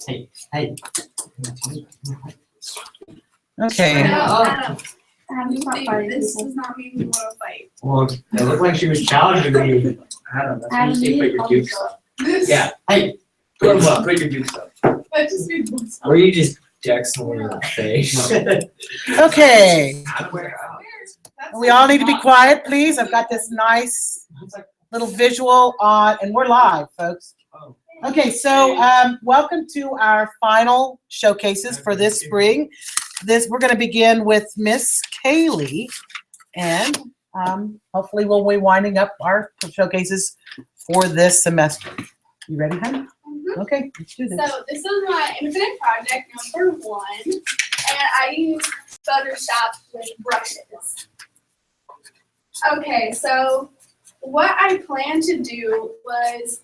Hey, hey. Okay. Adam, this does not mean we want to fight. Well, it looked like she was challenging me. Adam, that's when you say put your dukes up. Yeah, hey. Put them up, put your dukes up. That just means what's Or you just deck someone in the face. Okay. That's We all need to be quiet, please. I've got this nice little visual on, and we're live, folks. Okay, so welcome to our final showcases for this spring. We're going to begin with Miss Kaylee, and hopefully we'll be winding up our showcases for this semester. You ready, honey? Okay, let's do this. So this is my infinite project number 1, and I use Photoshop with brushes. Okay, so what I planned to do was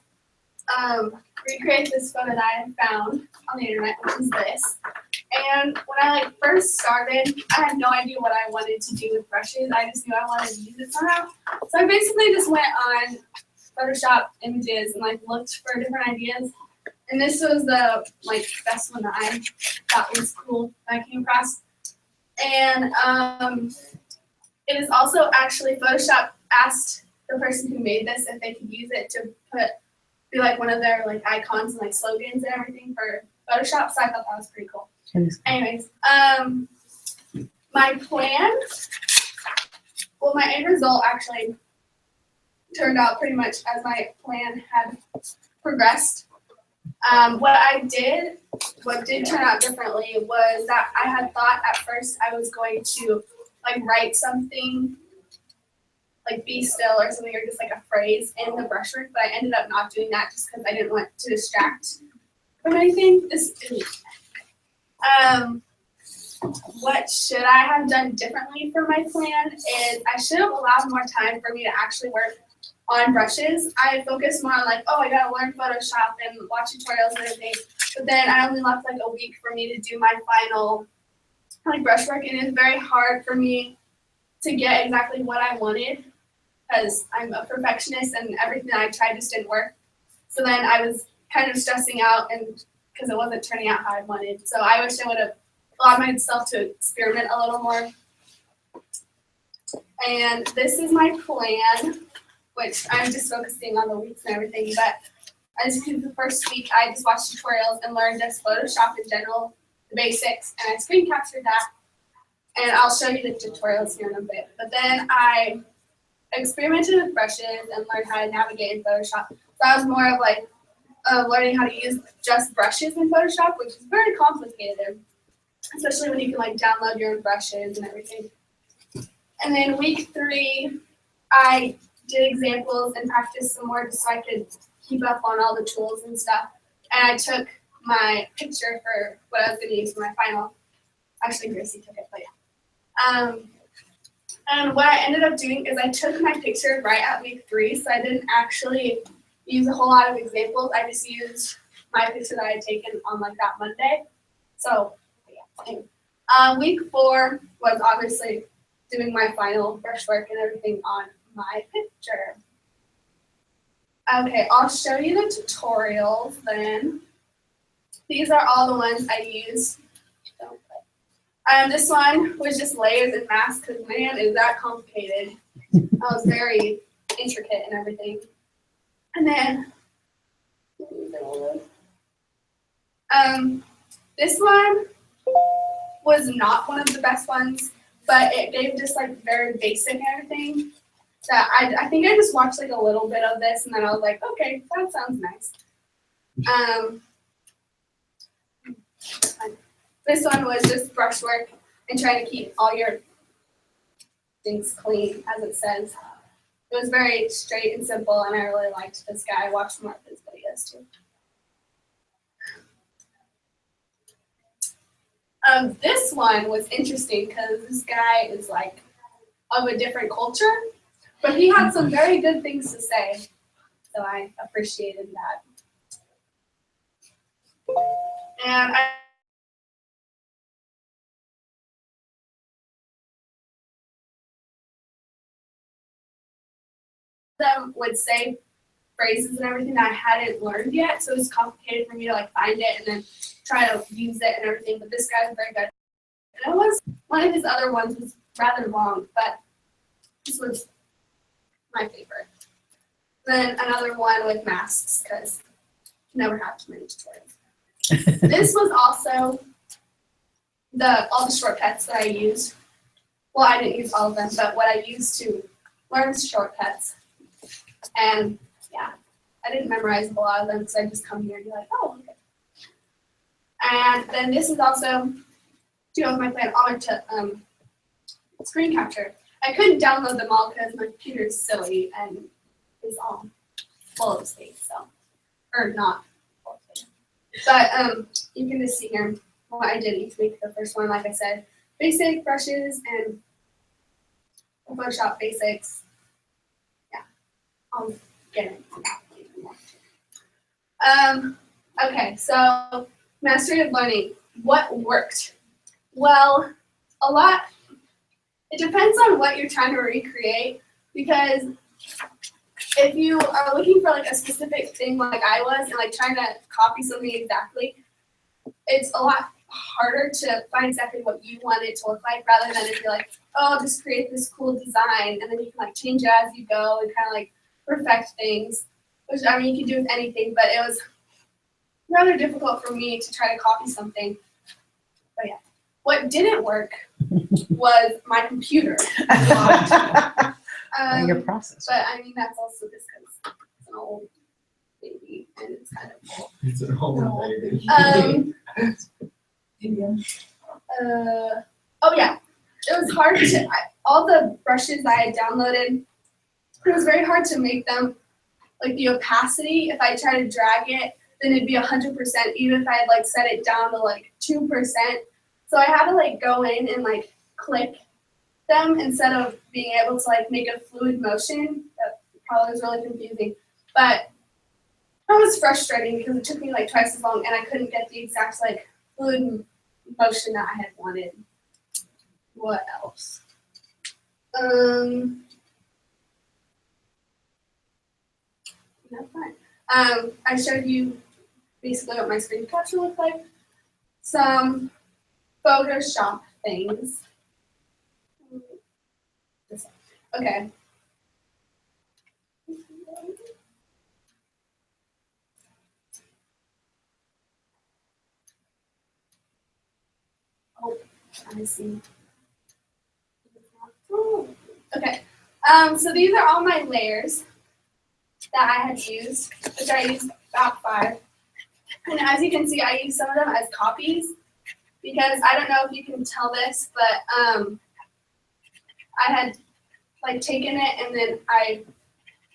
recreate this photo that I found on the internet, which is this. And when I first started, I had no idea what I wanted to do with brushes. I just knew I wanted to use it somehow. So I basically just went on Photoshop images and looked for different ideas. And this was the best one that I thought was cool that I came across. And it is also actually Photoshop asked the person who made this if they could use it to be one of their icons and slogans and everything for Photoshop. So I thought that was pretty cool. Anyways, my plan, well, my end result actually turned out pretty much as my plan had progressed. What did turn out differently was that I had thought at first I was going to write something be still or something, or just a phrase in the brushwork, but I ended up not doing that just because I didn't want to distract from anything. What should I have done differently for my plan is I should have allowed more time for me to actually work on brushes. I focused more on I gotta learn Photoshop and watch tutorials and everything, but then I only left a week for me to do my final brushwork, and it's very hard for me to get exactly what I wanted because I'm a perfectionist and everything that I tried just didn't work. So then I was kind of stressing out and because it wasn't turning out how I wanted. So I wish I would have allowed myself to experiment a little more. And this is my plan, which I'm just focusing on the weeks and everything. But as you can see, the first week I just watched tutorials and learned just Photoshop in general, the basics, and I screen captured that. And I'll show you the tutorials here in a bit. But then I experimented with brushes and learned how to navigate in Photoshop. So that was more of learning how to use just brushes in Photoshop, which is very complicated, especially when you can download your own brushes and everything. And then week 3, I did examples and practiced some more just so I could keep up on all the tools and stuff. And I took my picture for what I was going to use for my final. Actually, Gracie took it, but yeah. And what I ended up doing is I took my picture right at week 3, so I didn't actually use a whole lot of examples. I just used my picture that I had taken on that Monday. So yeah. Week 4 was obviously doing my final brushwork and everything on my picture. Okay, I'll show you the tutorials then. These are all the ones I used. This one was just layers and masks because man, is that complicated. That was very intricate and everything. And then this one was not one of the best ones, but it gave just very basic and everything. So I think I just watched a little bit of this and then I was like, okay, that sounds nice. This one was just brushwork and trying to keep all your things clean, as it says. It was very straight and simple, and I really liked this guy. I watched more of his videos too. This one was interesting because this guy is of a different culture, but he had some very good things to say, so I appreciated that. And them would say phrases and everything that I hadn't learned yet, so it was complicated for me to like find it and then try to use it and everything. But this guy was very good. And it was one of his other ones was rather long, but this was my favorite. Then another one with masks because never have too many tutorials. This was also all the shortcuts that I used. Well, I didn't use all of them, but what I used to learn shortcuts. And yeah, I didn't memorize a lot of them because I just come here and be like, oh, okay. And then this is also to go with my plan. I went to screen capture. I couldn't download them all because my computer is silly and is all full of space, so or not full of space. But you can just see here what I did each week. The first one, like I said, basic brushes and Photoshop basics. Yeah, I'll get into that even more. Okay, so mastery of learning. What worked? Well, a lot. It depends on what you're trying to recreate, because if you are looking for like a specific thing like I was and like trying to copy something exactly, it's a lot harder to find exactly what you want it to look like rather than if you're like, oh, just create this cool design and then you can like change it as you go and kind of like perfect things, which I mean you can do with anything, but it was rather difficult for me to try to copy something. But yeah, what didn't work was my computer. Your process. But I mean that's also just because it's an old baby and it's kind of old. It's an old baby. Oh yeah, it was hard to, all the brushes I had downloaded, it was very hard to make them, like the opacity, if I try to drag it, then it'd be 100%, even if I had like set it down to like 2%. So I had to like go in and like click them instead of being able to like make a fluid motion. That probably was really confusing. But that was frustrating because it took me like twice as long and I couldn't get the exact like fluid motion that I had wanted. What else? That's fine. I showed you basically what my screen capture looked like. Some Photoshop things. Okay. Oh, I see. Okay. So these are all my layers that I had used, which I used about 5. And as you can see, I used some of them as copies because I don't know if you can tell this, but I had like taken it and then I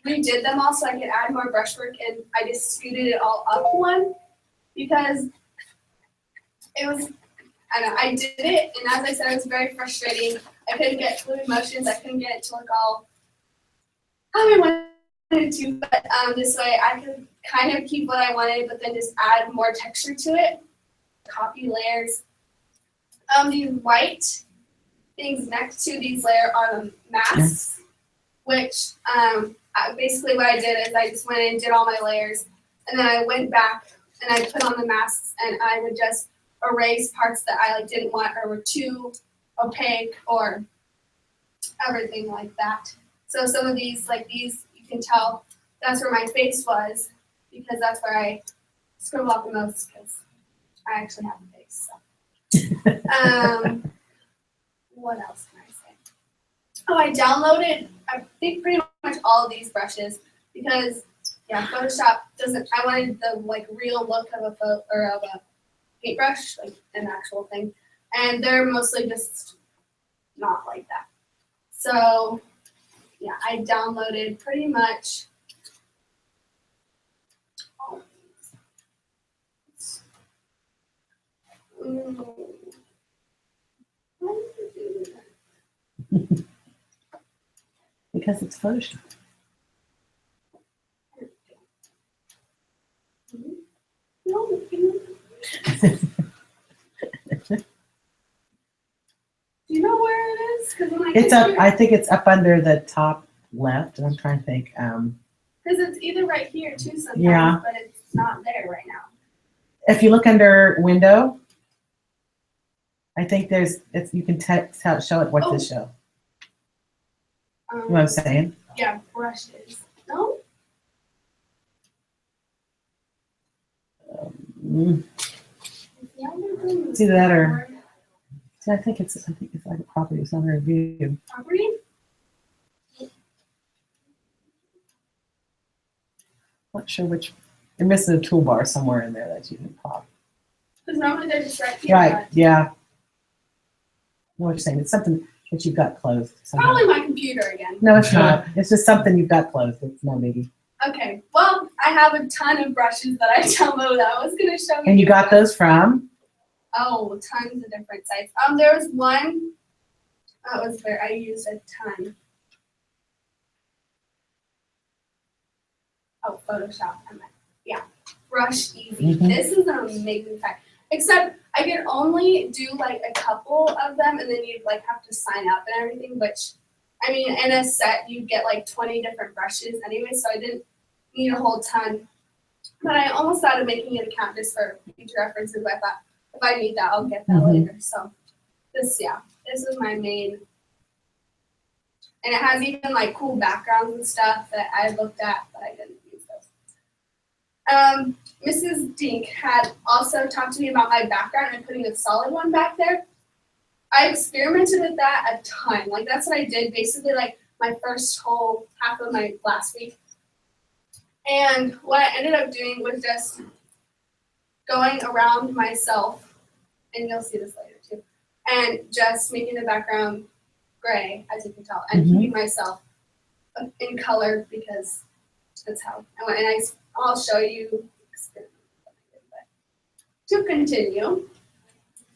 redid them all so I could add more brushwork, and I just scooted it all up one because it was, I don't know, I did it, and as I said, it was very frustrating. I couldn't get fluid motions. I couldn't get it to look all how I wanted to, but this way I could kind of keep what I wanted, but then just add more texture to it. Copy layers. These white things next to these layers are the masks, which basically what I did is I just went and did all my layers, and then I went back and I put on the masks, and I would just erase parts that I like didn't want or were too opaque or everything like that. So some of these, like these, you can tell that's where my face was because that's where I scribble out the most because I actually have a face. So. What else can I say? Oh, I downloaded, I think pretty much all of these brushes because, yeah, Photoshop doesn't, I wanted the like real look of a paintbrush, like an actual thing, and they're mostly just not like that. So, yeah, I downloaded pretty much all of these. Because it's Photoshop. Do you know where it is? Because It's up. I think it's up under the top left. I'm trying to think. Because It's either right here too sometimes, Yeah. but it's not there right now. If you look under window, I think you can show it what to show. You know what I'm saying? Yeah, brushes. No? Mm, The other thing It's either that or- See, I think it's like a property, it's under review. property? Not sure which, you're missing a toolbar somewhere in there that you can pop. Because normally they're just right here. Right, yeah. I know what you're saying, it's something that you've got closed. but somehow. Probably my computer again. No, it's not. It's just something you've got closed. It's no biggie. Okay, well, I have a ton of brushes that I downloaded. I was gonna show you. And you got those from? Oh, tons of different sites. There was one that was where I used a ton. Oh, Photoshop. Yeah, Brush Easy. Mhm. This is an amazing site. Except I could only do like a couple of them, and then you'd like have to sign up and everything. Which, I mean, in a set you get like 20 different brushes anyway, so I didn't need a whole ton. But I almost thought of making an account just for future references. But I thought if I need that, I'll get that Mhm. later. So this is my main. And it has even like cool backgrounds and stuff that I looked at, but I didn't use those. Mrs. Dink had also talked to me about my background and putting a solid one back there. I experimented with that a ton. Like that's what I did basically like my first whole half of my last week. And what I ended up doing was just going around myself, and you'll see this later too, and just making the background gray, as you can tell, and Mhm. keeping myself in color because that's how. And I'll show you. To continue,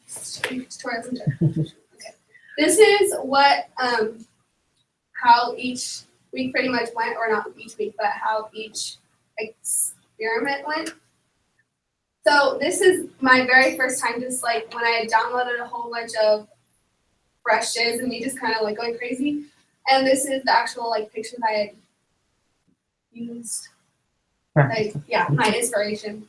tutorials and tips. Okay. This is what how each week pretty much went, or not each week, but how each experiment went. So this is my very first time, just like when I downloaded a whole bunch of brushes and me just kind of like going crazy. And this is the actual like pictures I had used. Right. Like, yeah, my inspiration.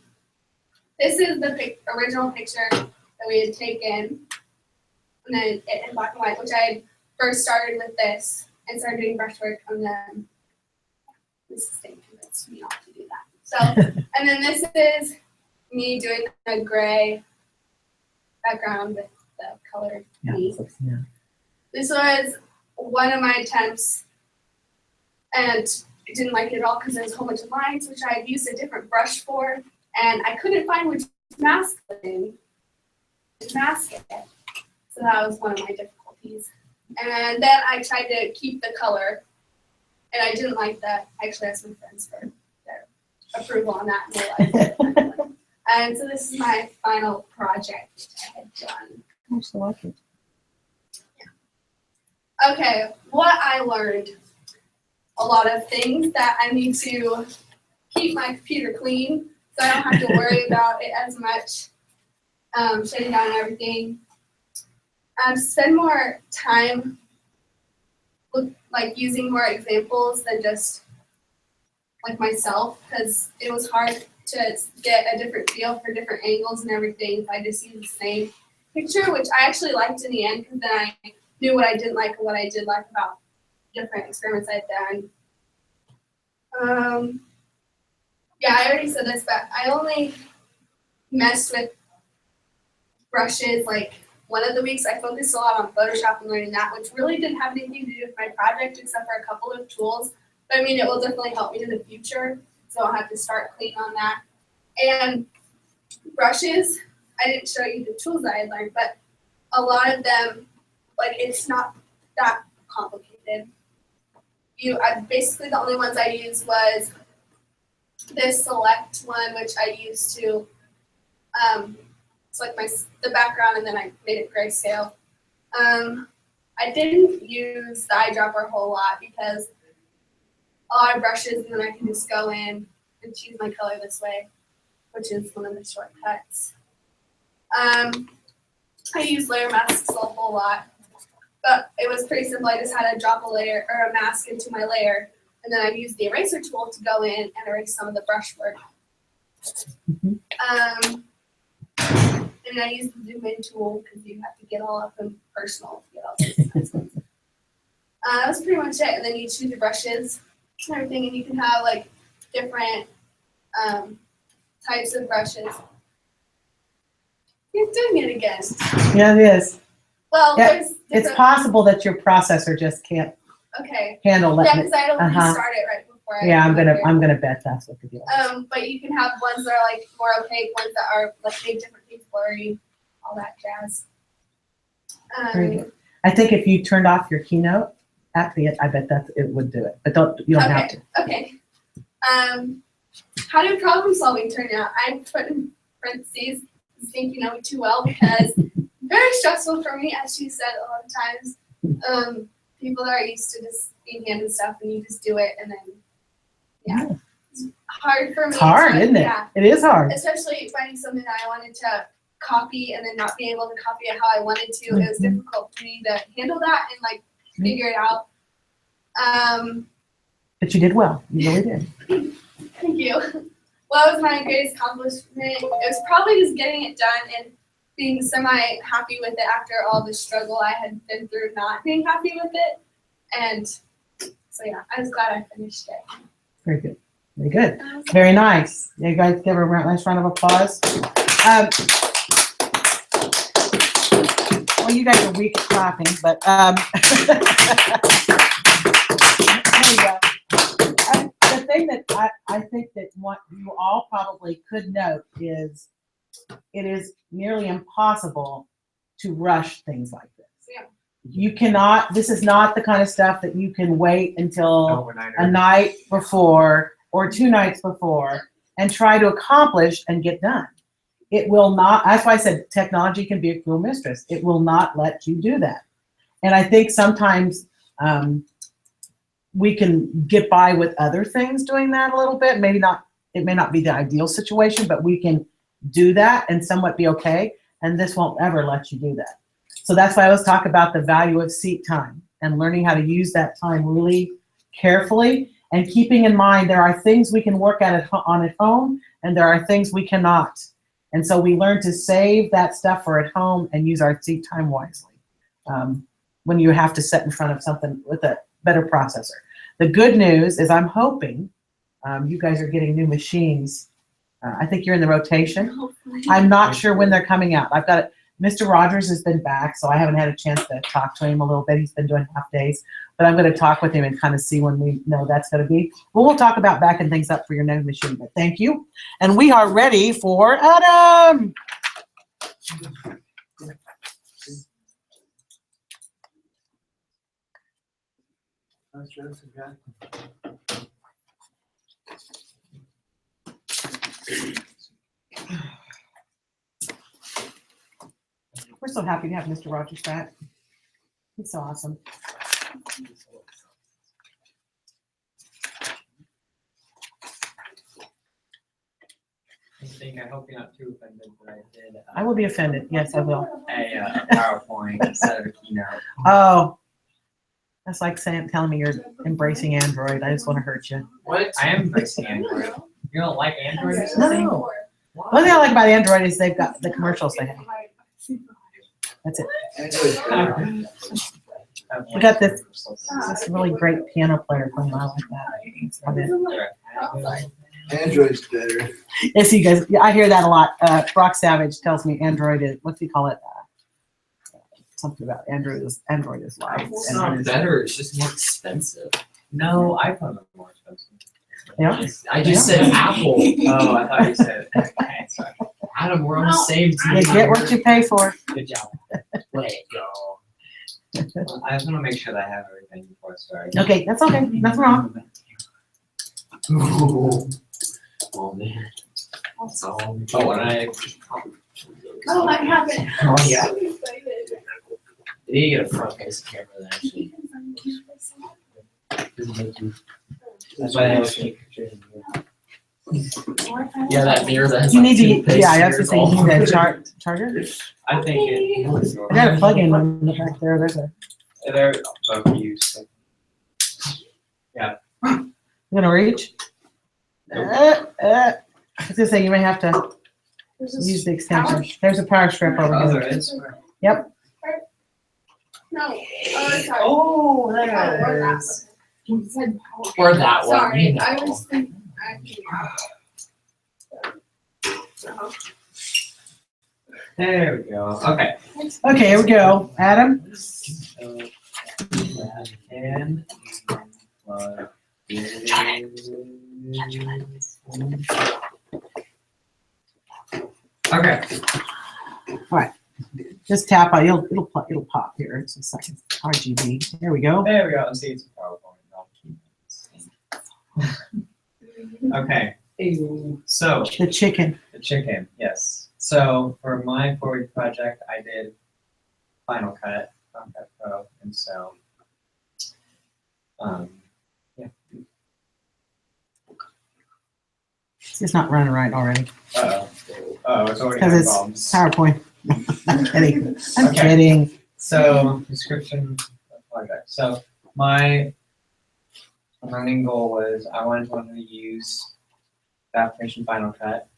This is the original picture that we had taken, and then it in black and white, which I had first started with this and started doing brushwork, and then this is thing convinced me not to do that. So, and then this is me doing a gray background with the colored me. Yeah. This was one of my attempts, and I didn't like it at all because there's a whole bunch of lines, which I had used a different brush for, and I couldn't find which mask to mask it. So that was one of my difficulties. And then I tried to keep the color, and I didn't like that. I actually asked my friends for their approval on that, and they liked it. And so this is my final project I had done. I actually like it. Okay, what I learned, a lot of things that I need to keep my computer clean so I don't have to worry about it as much, shutting down and everything. Spend more time like using more examples than just like myself, because it was hard to get a different feel for different angles and everything if I just used the same picture, which I actually liked in the end because then I knew what I didn't like and what I did like about different experiments I'd done. Yeah, I already said this, but I only messed with brushes like one of the weeks. I focused a lot on Photoshop and learning that, which really didn't have anything to do with my project except for a couple of tools. But I mean, it will definitely help me in the future, so I'll have to start clean on that. And brushes, I didn't show you the tools that I had learned, but a lot of them, like it's not that complicated. Basically the only ones I used was this select one, which I used to select the background, and then I made it grayscale. I didn't use the eyedropper a whole lot because a lot of brushes, and then I can just go in and choose my color this way, which is one of the shortcuts. I use layer masks a whole lot, but it was pretty simple. I just had to drop a layer or a mask into my layer, And then I've used the eraser tool to go in and erase some of the brushwork. Mhm. And I use the zoom in tool because you have to get all up and personal to get all these things. That's pretty much it. And then you choose your brushes and everything, and you can have like different types of brushes. You're doing it again. Yeah, it is. Well, Yeah, there's It's different. possible that your processor just can't Okay. handle Yeah, letting because it. I don't Uh-huh. restart it right before. I Yeah, come here. I'm gonna bet that's what the deal is. But you can have ones that are like more opaque, ones that are like make different things blurry, all that jazz. Very good. I think if you turned off your keynote at the end, I bet it would do it. But you don't have to. Okay. How did problem solving turn out? I put in parentheses, think you know me too well, because very stressful for me, as she said a lot of times. People that are used to just being handed stuff and you just do it, and then it's hard for me. It's hard, isn't it? Yeah. It is hard. Especially finding something that I wanted to copy and then not being able to copy it how I wanted to. It was difficult for me to handle that and like figure it out. But you did well. You really did. Thank you. What was my greatest accomplishment? It was probably just getting it done and being semi-happy with it after all the struggle I had been through not being happy with it. And so yeah, I was glad I finished it. Very good. Very good. Very nice. You guys give her a nice round of applause. Well, you guys are weak at clapping, but there you go. The thing that I think that what you all probably could note is it is nearly impossible to rush things like this. Yeah. You cannot, this is not the kind of stuff that you can wait until Overnight. a night before or 2 nights before and try to accomplish and get done. It will not, that's why I said technology can be a cruel mistress. It will not let you do that. And I think sometimes we can get by with other things doing that a little bit. Maybe not, it may not be the ideal situation, but we can do that and somewhat be okay. And this won't ever let you do that. So that's why I always talk about the value of seat time and learning how to use that time really carefully and keeping in mind there are things we can work at home and there are things we cannot. And so we learn to save that stuff for at home and use our seat time wisely when you have to sit in front of something with a better processor. The good news is I'm hoping you guys are getting new machines. I think you're in the rotation. Hopefully. I'm not sure when they're coming out. I've got it. Mr. Rogers has been back, so I haven't had a chance to talk to him a little bit. He's been doing half days, but I'm going to talk with him and kind of see when we know that's going to be. Well, we'll talk about backing things up for your new machine, but thank you. And we are ready for Adam. We're so happy to have Mr. Rogers back. He's so awesome. I hope you're not too offended that I did. I will be offended. Yes, I will. A PowerPoint instead of a keynote. Oh, that's like telling me you're embracing Android. I just want to hurt you. What? I am embracing Android. You don't like Android? No. One thing I like about Android is they've got the commercials they have. That's it. We got this really great piano player playing. I like that. That's about it. Android's better. Yes, you guys, I hear that a lot. Brock Savage tells me Android is, what's he call it? Something about Android is live. It's Android not is- better, it's just more expensive. No, iPhone is more expensive. Yeah. I just said Apple. Oh, I thought you said, okay, sorry. Adam, we're on the same team. You get what you pay for. Good job. Let it go. I just want to make sure that I have everything before I start. Okay, that's okay. Nothing wrong. Oh man. Oh, and I. Oh, I have it. Oh, yeah. I'm excited. You get a front facing camera that actually doesn't make you. That's why I always take pictures of you. Yeah, that mirror that has You like need to, toothpaste yeah, I was mirrors just saying, you all need a over it. charger. I think it. I got a plug-in one in the back there. There's a, They're both used. So. Yeah. gonna reach? I was gonna say, you may have to use the extension. There's a power strip over Oh, here. there is? No. Oh, sorry. Oh, Oh, there or it that is. one. You said power. Or that one. Sorry, you know. I was thinking. There we go. Okay. Okay, here we go. Adam? So that can plug in. Okay. Just tap on, it'll pop here. It's just like RGB. There we go. There we go. Let's see, it's a PowerPoint. Okay. So The chicken. the chicken, yes. So for my 4-week project, I did Final Cut Pro, and so yeah. It's not running right already. Oh, it's already Because got it's problems. PowerPoint. I'm kidding. I'm Okay. kidding. So description of project. So my learning goal was I wanted to learn to use the application Final Cut.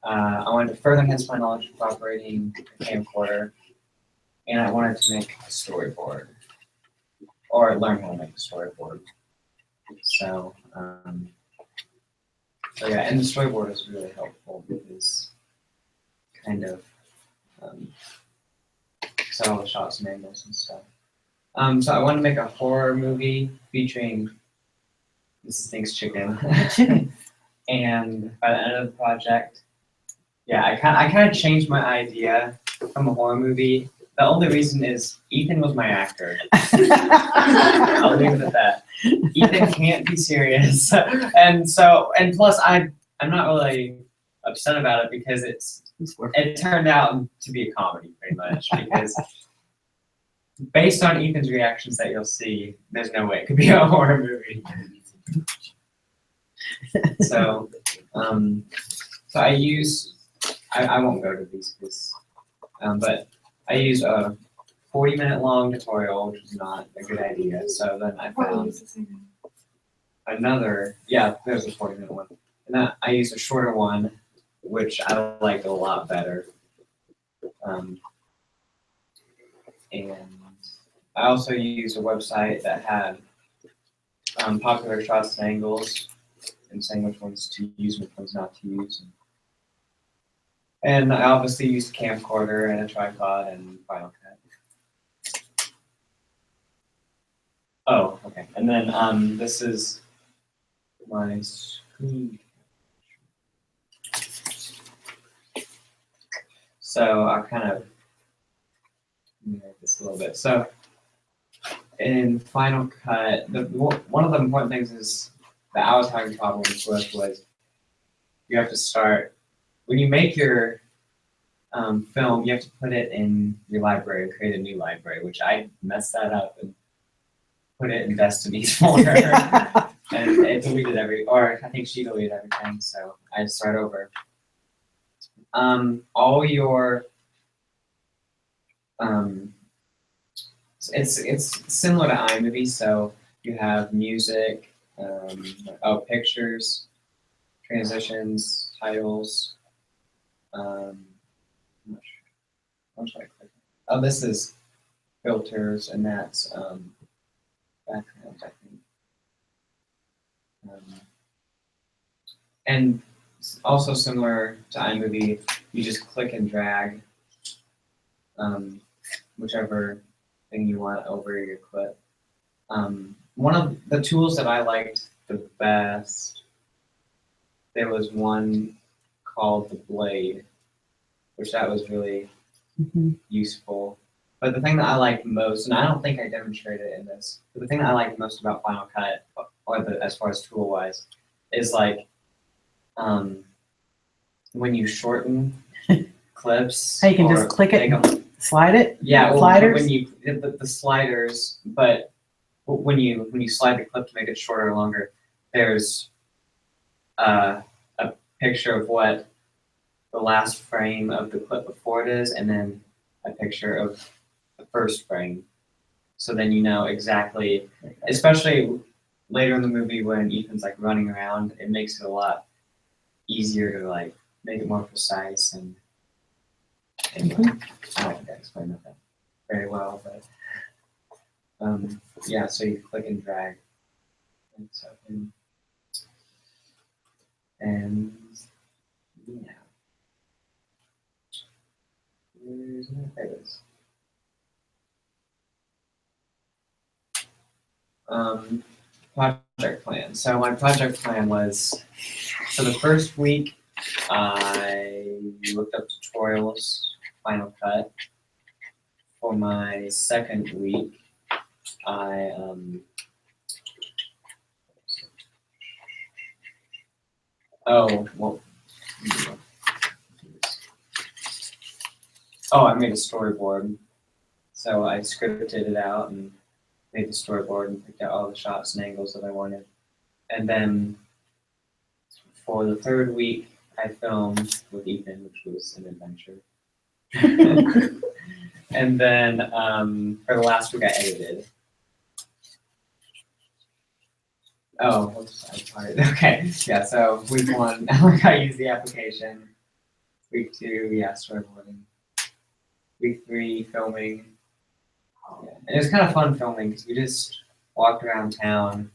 I wanted to further enhance my knowledge of operating a camcorder, and I wanted to make a storyboard, or learn how to make a storyboard. So, so yeah, and the storyboard is really helpful because kind of set all the shots and angles and stuff. So I wanted to make a horror movie featuring Mrs. Thinks Chicken. And by the end of the project, yeah, I kind of changed my idea from a horror movie. The only reason is Ethan was my actor. I'll leave it at that. Ethan can't be serious, and plus I'm not really upset about it because it turned out to be a comedy pretty much because based on Ethan's reactions that you'll see, there's no way it could be a horror movie. So, so I use, I won't go to these, but I use a 40-minute long tutorial, which is not a good idea. So then I found another, yeah, there's a 40-minute one. And then I used a shorter one, which I liked a lot better. And I also used a website that had popular shots and angles and saying which ones to use and which ones not to use. And I obviously used a camcorder and a tripod and Final Cut. Oh, okay. And then this is my screen. So I'll kind of make this a little bit. So in Final Cut, one of the important things is that I was having problems with was you have to start, when you make your film, you have to put it in your library, create a new library, which I messed that up and put it in Destiny's folder. And it deleted or I think she deleted everything, so I had to start over. All your, it's similar to iMovie, so you have music, pictures, transitions, titles. I'm not sure. What should I click? Oh, this is filters, and that's backgrounds, I think. And also similar to iMovie, you just click and drag whichever thing you want over your clip. One of the tools that I liked the best, there was one called the Blade, which that was really useful. But the thing that I liked most, and I don't think I demonstrated it in this, but the thing that I liked most about Final Cut, as far as tool-wise, is like when you shorten clips. Hey, you can just click it and slide it? Yeah, well, Sliders? when you the sliders, but when you slide the clip to make it shorter or longer, there's a picture of what the last frame of the clip before it is, and then a picture of the first frame. So then you know exactly, especially later in the movie when Ethan's like running around, it makes it a lot easier to like make it more precise and anyway, I don't think I explained that very well, but yeah, so you click and drag and stuff in. And yeah. Where's my favorites? Project plan. So my project plan was, so the first week I looked up tutorials, Final Cut. For my second week, I I made a storyboard. So I scripted it out and made the storyboard and picked out all the shots and angles that I wanted. And then for the third week, I filmed with Ethan, which was an adventure. And then for the last week, I edited. Oh, whoops, okay, yeah, so week 1, I used the application. Week 2, yeah, storyboarding. Week 3, filming. Yeah. And it was kind of fun filming because we just walked around town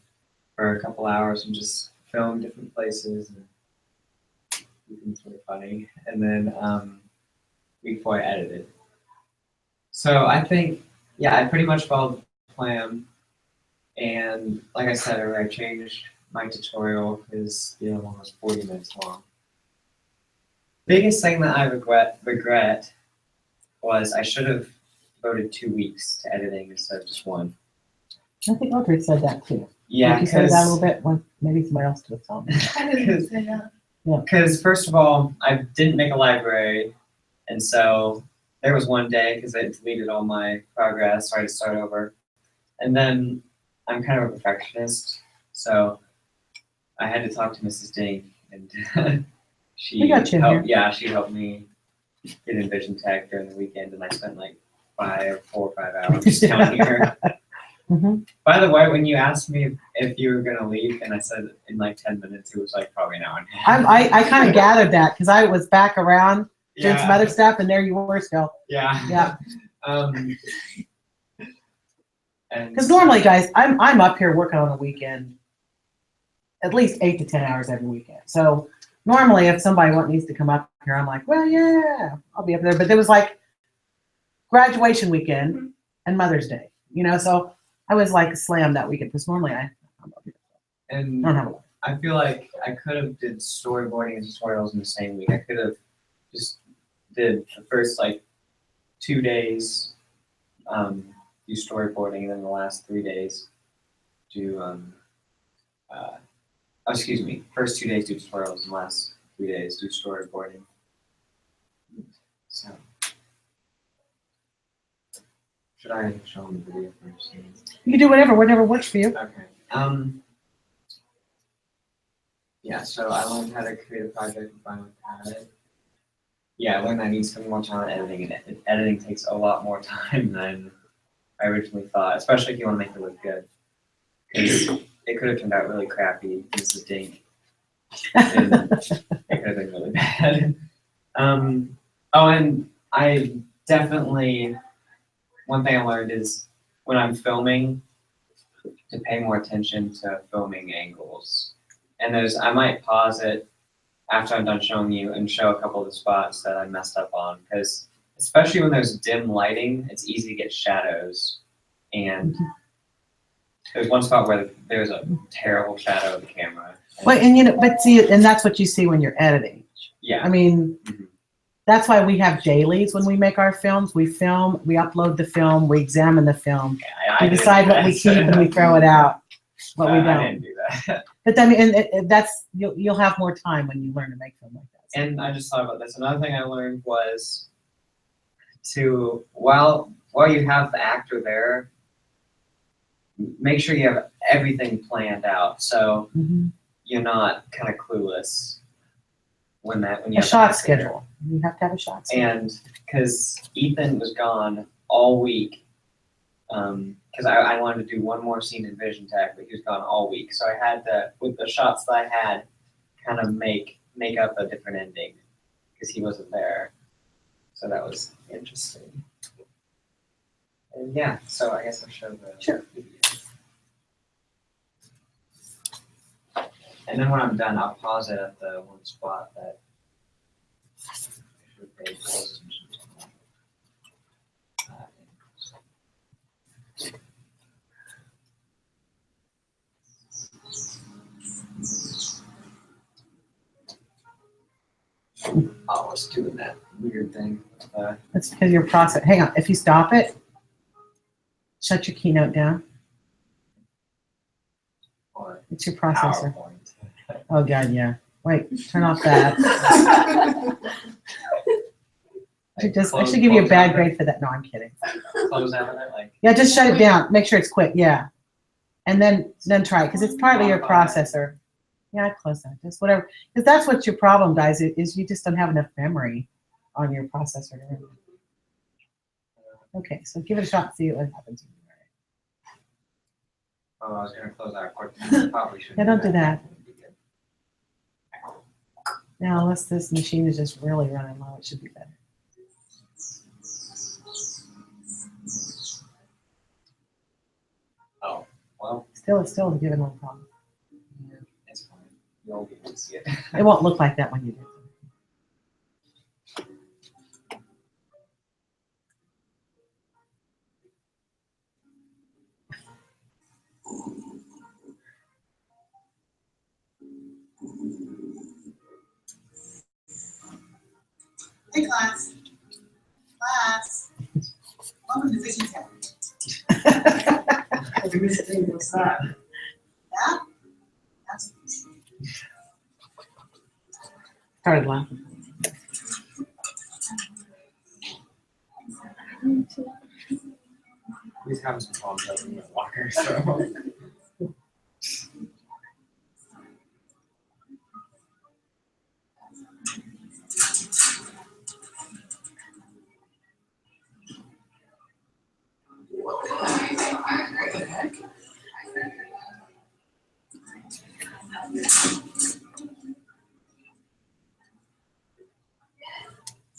for a couple hours and just filmed different places. And it was really funny. And then week 4, I edited. So I think, yeah, I pretty much followed the plan. And like I said earlier, I changed my tutorial because the other one was 40 minutes long. Biggest thing that I regret was I should have devoted 2 weeks to editing instead of just 1. I think Audrey said that too. Yeah, Did you say that a little bit? Maybe somebody else did tell me. I didn't say that. Because first of all, I didn't make a library, and so there was one day because I deleted all my progress, so I had to start over. And then I'm kind of a perfectionist, so I had to talk to Mrs. Dink, and she got you in helped. Yeah, she helped me get in Vision Tech during the weekend, and I spent like 4 or 5 hours down here. Mm-hmm. By the way, when you asked me if you were gonna leave, and I said in like 10 minutes, it was like probably an hour and a half. I kind of gathered that because I was back around doing some Yeah. other stuff, and there you were still. Yeah. Yeah. And Because normally, guys, I'm up here working on the weekend, at least 8 to 10 hours every weekend. So normally, if somebody needs to come up here, I'm like, well, yeah, I'll be up there. But there was like graduation weekend and Mother's Day, so I was like slammed that weekend because normally I and don't have a lot. I feel like I could have did storyboarding and tutorials in the same week. I could have just did the first like 2 days do storyboarding, and then the last 3 days do first 2 days do tutorials and the last 3 days do storyboarding. So should I show them the video first? You can do whatever works for you. Okay. Yeah, so I learned how to create a project in Final Cut. Yeah, I learned that I need to spend more time on editing, and editing takes a lot more time than I originally thought, especially if you want to make it look good. Because it could have turned out really crappy. Mrs. Dink. It could have been really bad. And I definitely, one thing I learned is when I'm filming, to pay more attention to filming angles. And I might pause it after I'm done showing you and show a couple of the spots that I messed up on, because especially when there's dim lighting, it's easy to get shadows. And there's one spot where there's a terrible shadow of the camera. Well, and that's what you see when you're editing. Yeah. I mean, Mhm. That's why we have dailies when we make our films. We film, we upload the film, we examine the film, I we didn't decide do what that. we keep and we throw it out, what we I don't. didn't do that. But I mean, that's you'll have more time when you learn to make film like that. So. And I just thought about this. Another thing I learned was to, while you have the actor there, make sure you have everything planned out, so you're not kind of clueless when you A have the shot actor schedule. You have to have a shot schedule. there. And because Ethan was gone all week, Because I wanted to do one more scene in Vision Tech, but he was gone all week. So I had to, with the shots that I had, kind of make up a different ending because he wasn't there. So that was interesting. And yeah, so I guess I'll show the video. And then when I'm done, I'll pause it at the one spot that they closed. Oh, it's doing that weird thing. That's because your process. Hang on. If you stop it, shut your keynote down. Or It's your processor. PowerPoint. Oh God, yeah. Wait, turn off that. I should give you a bad grade for that. No, I'm kidding. Close out of it, like. Yeah, just shut it down. Make sure it's quick. Yeah, and then try it because it's partly your processor. Yeah, I close that. Just whatever, because that's what your problem, guys. Is you just don't have enough memory on your processor. Okay, so give it a shot. And see what happens. Oh, I was gonna close out quick. Probably shouldn't. Yeah, don't do that. Now, unless this machine is just really running low, it should be better. Oh, well, It's still giving a little problem. it's fine. You'll be able to see it. It won't look like that when you do it. Hey, class. Class. Welcome to Vision Tech. What's that? Yeah? That's Started laughing. He's having some problems opening the locker, so.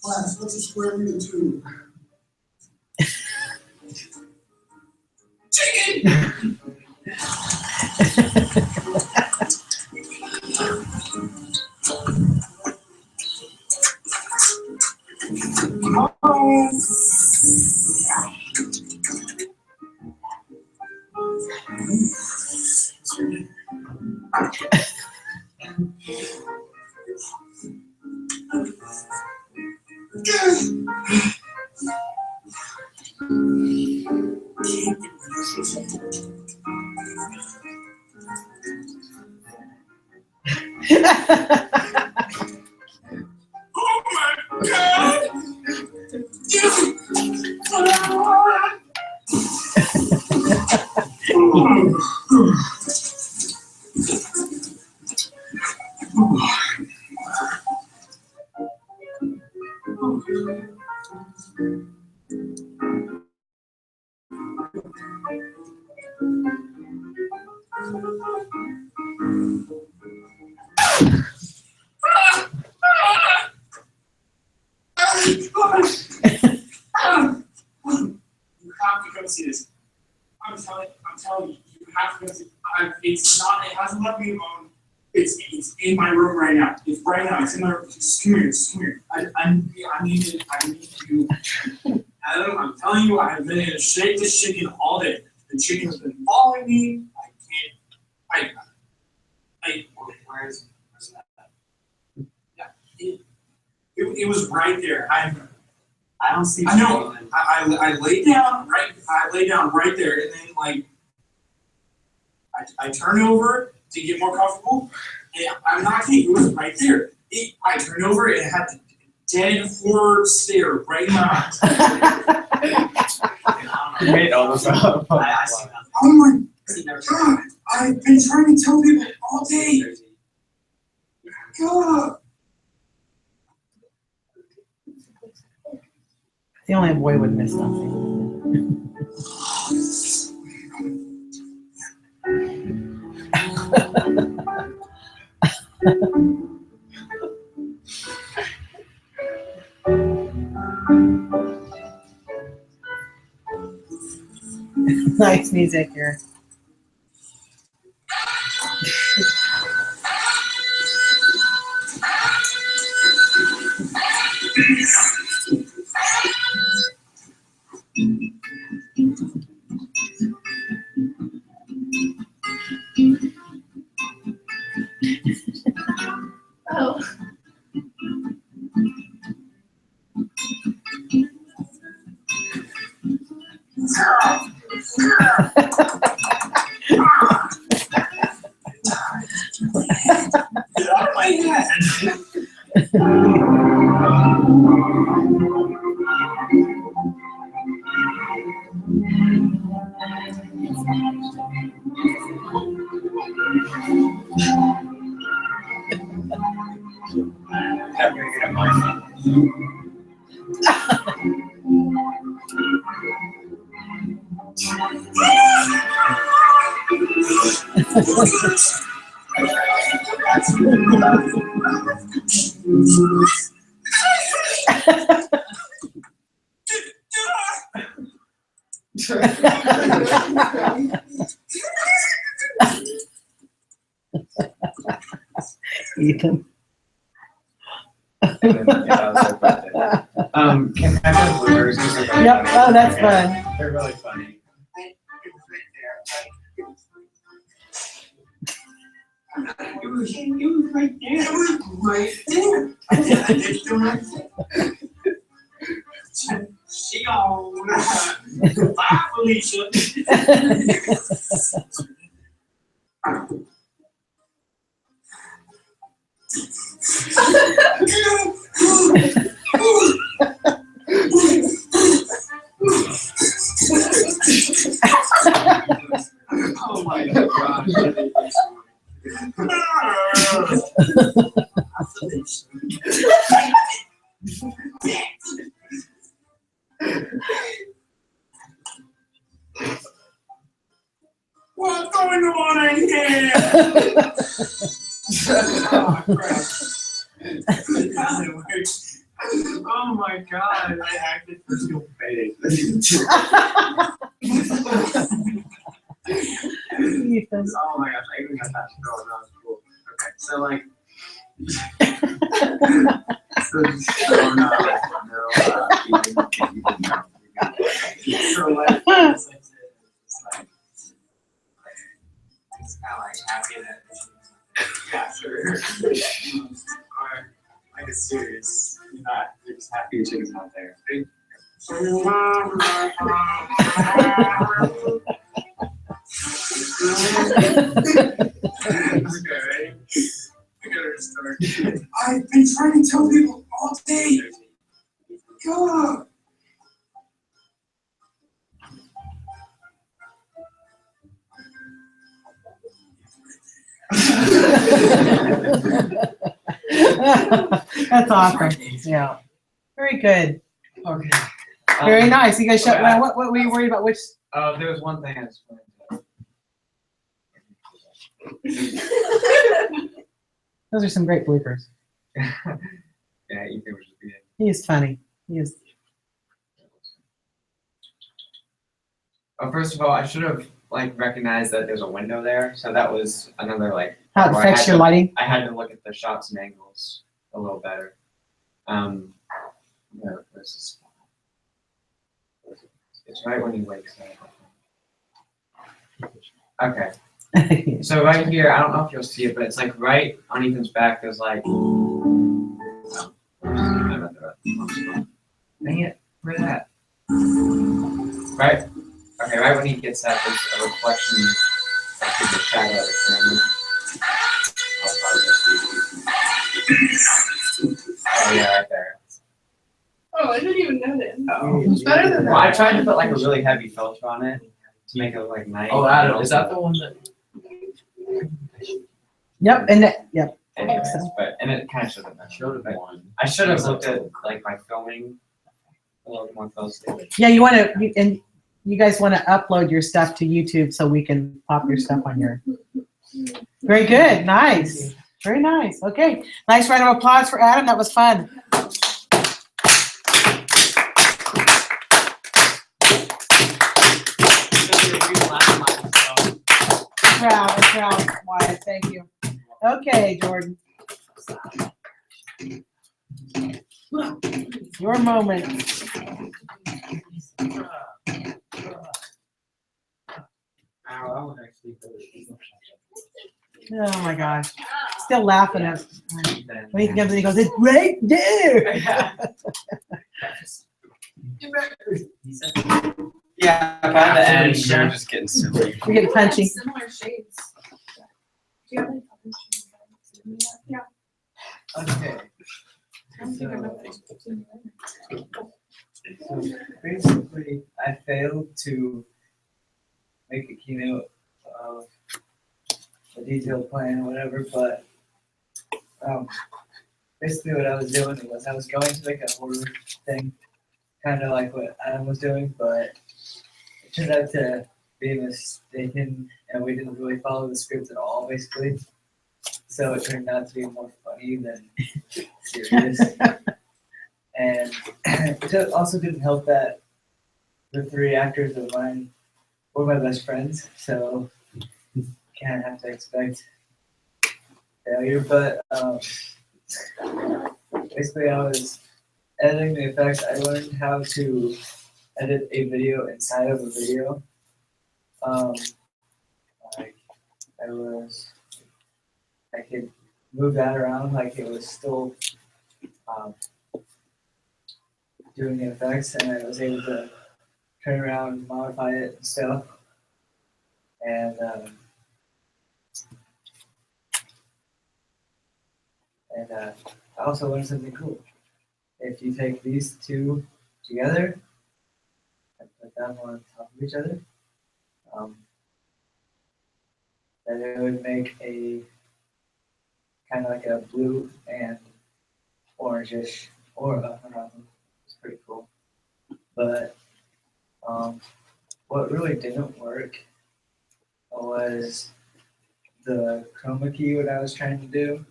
class. What's a square root of 2? Chicken! Oh my God! You have to come see this. I'm telling you, you have to come see. It's not. It hasn't left me alone. It's in my room right now. It's right now. It's in my room. Just come here. Just come here. I need you. Adam, I'm telling you, I have been in a shake this chicken all day. The chicken has been following me. I can't. Where's that? Yeah. It was right there. I don't see. I know. I laid down right. I lay down right there, and then like I turn over to get more comfortable. And I'm not kidding. It was right there. I turned over and it had the dead horror stare right in my eyes. You made all this up. I see that. Oh my God! I've been trying to tell people all day. God. The only boy would miss something. Nice music here. Oh. Get out of my head. Ethan. Can I have bluebirds? These are really Yep. funny. Oh, that's fun. They're really funny. It was right there. It was right there. I did do my thing. She on. Bye, Felicia. Oh my God. What's going on in here? Oh, crap. Oh my God, I acted for skill fading. Ethan. Oh my gosh, I even got that to go. That was cool. Okay, so like, so like, it's like, it's kind of like happy that, yeah, sure. Or like it's serious. You're not, you're just happy your chicken's not there. Okay, ready? I gotta start. I've been trying to tell people all day. God. That's awesome. Yeah. Very good. Okay. Very nice. You guys shut. okay. What were you worried about? Which? There was one thing I just wanted Those are some great bloopers. to. Yeah, Ethan was just being. He is funny. He is. First of all, I should have like recognized that there's a window there, so that was another like. How it where affects your lighting. I had to look at the shots and angles a little better. There's this. It's right when he wakes up. Okay. So right here, I don't know if you'll see it, but it's like right on Ethan's back. There's like. Oh, dang it! Where's that? Right. Okay, right when he gets up, there's a reflection of the shadow of the camera. Oh yeah, right there. Oh, I didn't even notice. Oh. It's better than Well, I that. tried to put like a really heavy filter on it to make it look like night. Oh, Adam, is that the one that? Yep. And that, yep. Anyways, so. but and it kind of should have been. Should have been one. I should have looked at like my filming a little more closely. Yeah. You want to and you guys want to upload your stuff to YouTube so we can pop your stuff on your. Very good. Nice. Very nice. Okay. Nice round of applause for Adam. That was fun. I'm proud, Wyatt. Thank you. Okay, Jordan. Your moment. Oh my gosh. Still laughing at when he comes and he goes, it's right there. Yeah, by the end, We're just getting silly. We're getting punchy. Similar shades. Do you have any other shades? Yeah. Okay. I don't think I'm So basically, I failed to make a keynote of a detailed plan or whatever, but basically what I was doing was I was going to make a horror thing, kind of like what Adam was doing, but it turned out to be mistaken, and we didn't really follow the script at all, basically. So it turned out to be more funny than serious. And it also didn't help that the three actors of mine were my best friends, so can't have to expect failure. But basically, I was editing the effects. I learned how to edit a video inside of a video. Like I could move that around like it was still doing the effects, and I was able to turn around and modify it and stuff. And I also learned something cool. If you take these two together and put them on top of each other, then it would make a kind of like a blue and orangish aura around them. It's pretty cool. But what really didn't work was the chroma key, what I was trying to do.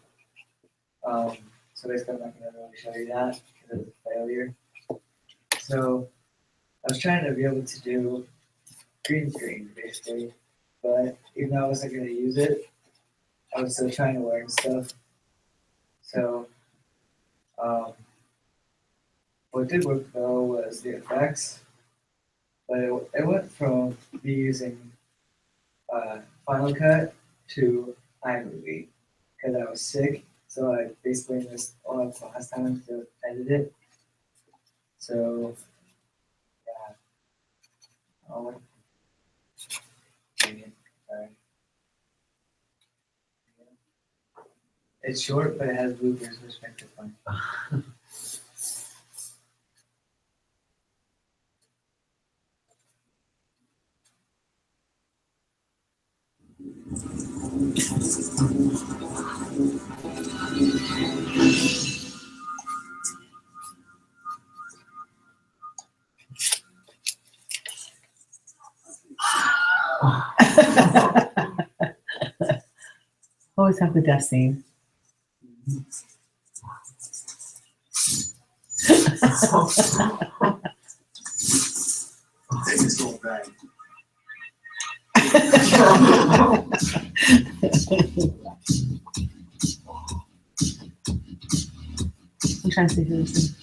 So basically I'm not going to really show you that because it was a failure. So I was trying to be able to do green screen basically, but even though I wasn't going to use it, I was still trying to learn stuff. So what did work though was the effects, but it went from me using Final Cut to iMovie because I was sick. So I basically missed all of class time to edit it. So yeah. Sorry. It's short, but it has bloopers, which makes it fun. Always have the death scene. It's going back. I'm trying to see who this is.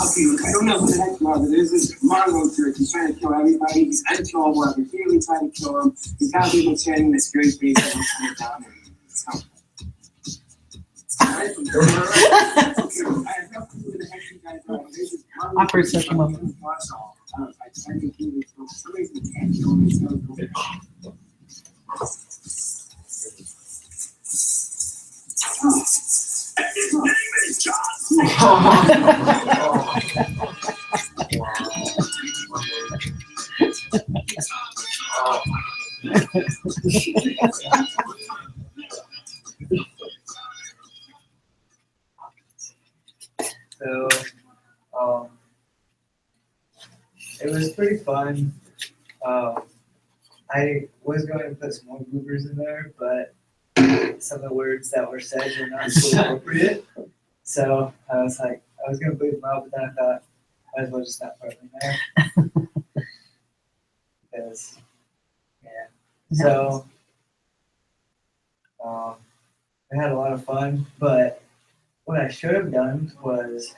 Okay, I don't know who the heck you are, but there's this Mongo church. He's trying to kill everybody. He's unkillable. I've repeatedly tried to kill him. He's got people chanting this great face and he's down and it's helpful. I have no clue who the heck you guys are. There's this Mongo Awkward church. social moment. I tried to kill him. For some reason, he can't kill him. He's so cool. His name is John. was pretty fun. I was going to put some more bloopers in there, but some of the words that were said were not so appropriate. So I was like, I was going to bleep them out, but then I thought, might as well just not put them in there. Because, yeah. So, I had a lot of fun, but what I should have done was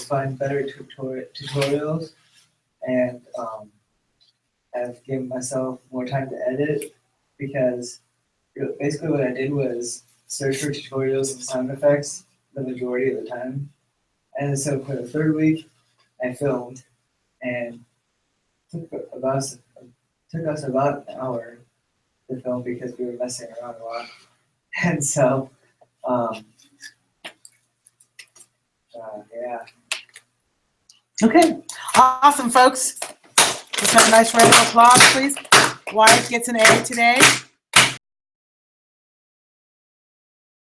find better tutorials and have given myself more time to edit, because basically what I did was search for tutorials and sound effects the majority of the time. And so for the third week, I filmed, and took us about an hour to film because we were messing around a lot. And so, yeah. Okay, awesome, folks. Let's have a nice round of applause, please. Wyatt gets an A today.